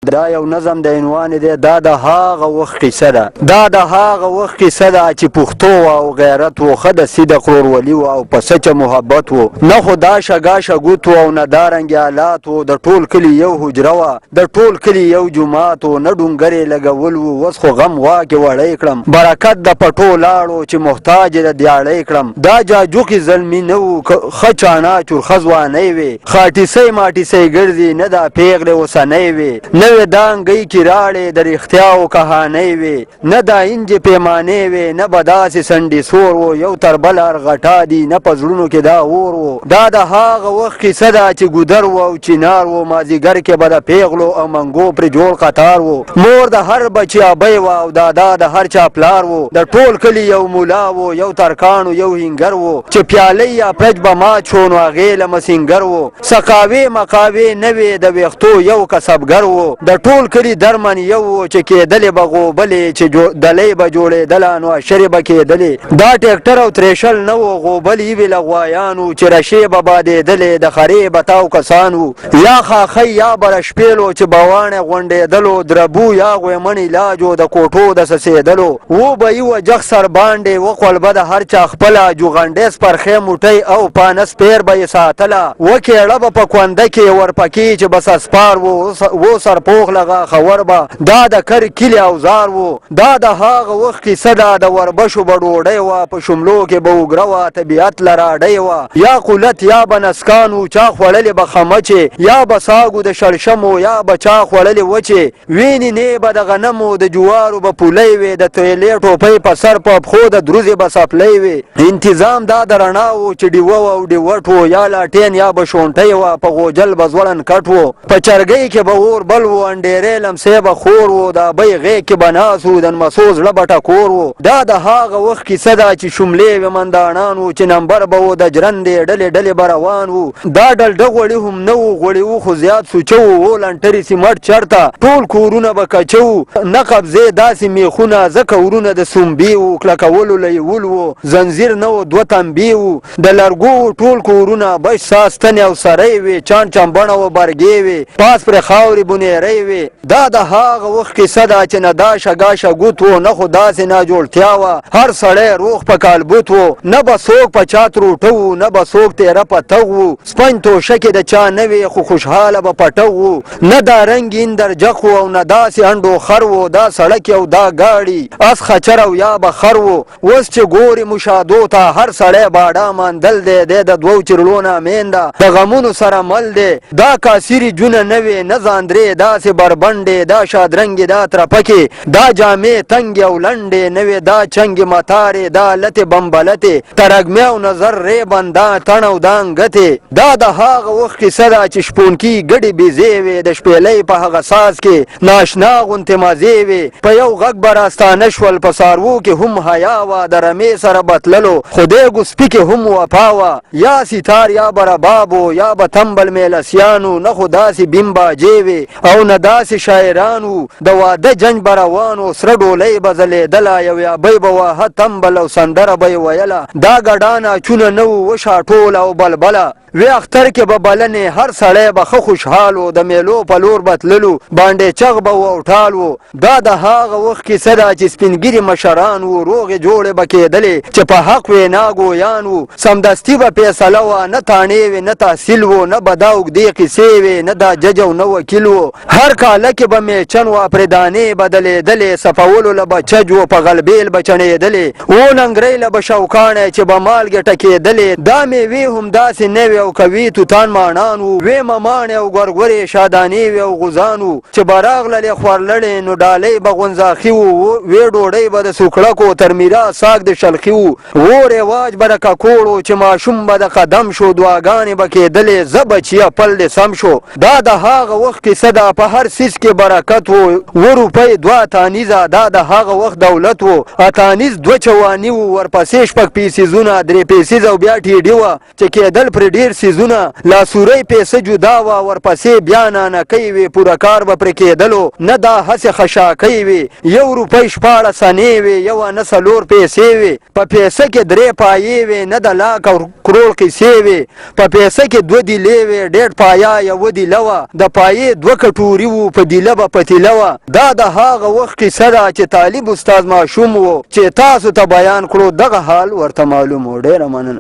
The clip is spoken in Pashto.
دا یو نظم د عنوان دی دا د هاغه وخت کیسه ده دا د هاغه وخت کیسه ده چې پښتو او غیرت و خد صدق ورولي او په سچ محبت و نه خدا شګا شګوت او نه دارنګ آلات و د ټول کلی یو حجره و د ټول کلی یو جمعات و نه ډونګرې لګول و وس خو غم واکه وړی کړم برکت د پټو لاړو چې محتاج د دیاړی کړم دا جاجوکي ظلمي نو خچانا چور خزوانې وي خاټیسې ماټیسې ګرځي نه دا پیغله وسنې وي نو دانګي کی راړې د اختیاو کہانې وي نه دا انج پیمانې وي نه بداس سندې سور وو یو تر بل غټا دي نه پزړونو کې دا اور وو دا د هاغه وخت کې صدا چې ګودر وو او چنار وو مازیګر کې بد پیغلو او منګو پر جوړ قطار وو مور د هر بچي ابي وو او دادا د هر چا پلار وو د ټول کلی یو مولا وو یو ترکانو یو هنګر وو چې پیالې یا پج بما چونو غېله مسنګر وو سقاوي مقاوي نوي د وختو یو کسبګر وو د ټول کلی درمن یو چې کېدلې بغوبلې چې دلې به جوړېدل نو شرب کېدلې دا ټریکټر او تریشل نو غوبلې ویل غوایانو چې رشي به بادېدلې د خرې بتاو کسانو یا خاخی یا برشپېلو چې بوانه غونډېدلو دربو یا غومن علاجو د کوټو د سسېدلو و به یو جخ سر باندې وقل بد هر چا خپل جوغنډس پر خې موټي او پانس پیر به ساتله وکېړه په کونده کې ورپکې چې بس اسپار وو سر پوخ لغه خور با دا د کر کلی اوزار وو دا د هاغه وخت کې صدا د وربشو بډوړې وا په شملو کې به وګروا طبيعت لراډې وا یا قلت یا بنسکانو چا خړلې بخمچه یا بساګو د شړشمو یا بچا خړلې وچه ویني نه به د غنمو د جوارو به پولې وي د تویلې ټوپې په سر په خو د دروزه بسپلې وي انتظام دا درناو چې دیو او دی وټو یا لاټین یا بشونټې وا په غوجل بزولن کټو په چرګۍ کې به اور بل و انډېرې لمسې به خور و دا بې غې کې بناسو د مسوز لبټه کور و دا د هاغه وخت کې صدا چې شملې ومندانانو چې نمبر به و د جرندې ډلې ډلې بروان وو دا ډلډه غوړي هم نو غوړي و خو زیات سوچو و لنټري سیمټ چرته ټول کورونه به کچو نه قبضې داسې میخونه ځکه ورونه د سومبي و کلکولو لیول و زنځیر نو دوه تنبي و د لرګو ټول کورونه بش ساستنې او سرۍ وي چان چمبڼه و برګې وي پاس پر خاورې بونېرۍ وي دا د هاغه وخت کې صدا چې نه دا شګا شګوت و نه خو داسې ناجوړتیا وه هر سړی روغ په کالبوت و نه به څوک په چات روټه و نه به څوک تیره په تغ و سپین توشه کې د چا نه وي خو خوشحاله به پټغ و نه دا رنګین درجق و او نه داسې انډو خر و دا سړک او دا ګاډي اس خچر او یا به خر و اوس چې ګورې مشادو ته هر سړی باډا ماندل دی د دوو چرلو نه مینده د غمونو سره مل دی دا کاسیري جونه نه وي نه ځاندرې داسې بربنډې دا شادرنګې دا ترپکې دا جامې تنګې او لنډې نوې دا چنګې متارې دا لتې بمبلتې ترګمې او نظر ریبن دا تڼ او دا انګتې دا د هاغه وخت کیسه ده چې شپونکي ګډې بیزې وې د شپېلۍ په هغه ساز کې ناشنا غوندې مزې وې په یو غږ به راستانه شول په څاروو کې هم حیا وه د رمې سره بتللو خدای ګوسپي کې هم وفا وه یا ستار یا به ربابو یا به تمبل میلسیانو نه خو داسې بیم باجې وې او نه داسې شاعرانو د واده جنج به روانو سره ډولۍ به ځلېدله یو یابۍ به واهه تمبل او سندره به یې ویله دا ګډان اچونه نه وو وشاټول او بلبله وی اختر کې به بلنې هر سړی به ښه خوشحال و د میلو په لور به تللو باندې چغ به و او ټال و دا د هاغه وخت کیسه ده چې سپینګیري مشران وو روغې جوړې به کېدلې چې په حق وینا ګویان وو سمدستي به فیصله وه نه تاڼې وې نه تحصیل و نه به دا اوږدې قیسې وې نه دا جج او نه وکیل و هر کاله کې به میچن و پرې دانې بدلېدلې صفولو له به چج و په غلبېل به چڼېدلې و ننګرۍ له به شوکاڼی چې به مالګې ټکېدلې دا میوې هم داسې نه وې او کوي توتان ماڼان وو وې مماڼې او ګورګورې شادانې وې او غوزان وو چې به راغللې خوړلړې نو ډالۍ به غونځاخي وو وې ډوډۍ به د سوکړکو تر میرا ساګ د شلخي وو و رواج به د ککوړو چې ماشوم به د قدم شو دعاګانې به کېدلې زه بچیه پل دې سم شو دا د هاغه وخت کیسه ده په هر څیز کې برکت و روپۍ دوه اتانیزه دا د هغه وخت دولت و اتانیز دوه چواني و ورپسې شپږ پیسیزونه درې پیسیز او بیا ټیډي وه چې کېدل پرې ډېر سیزونه لاسورۍ پیسه جدا وه ورپسې بیا نانکۍ وې پوره کار به پرې کېدلو نه دا هسې خشاکۍ وې یو روپۍ شپاړس انې وې یو انه څلور پیسې وې په پیسه کې درې پایې وې نه د لاک او کروړ قیسې وې په پیسه کې دوه دیلې وې ډېر پایا یوه دیله وه د پایې دوه کټو ډوري وو په دیله به پتیله وه دا د هغه وخت کیسه ده چې طالب استاد ماشوم و چې تاسو ته بیان کړو دغه حال ورته معلوم و ډېره مننه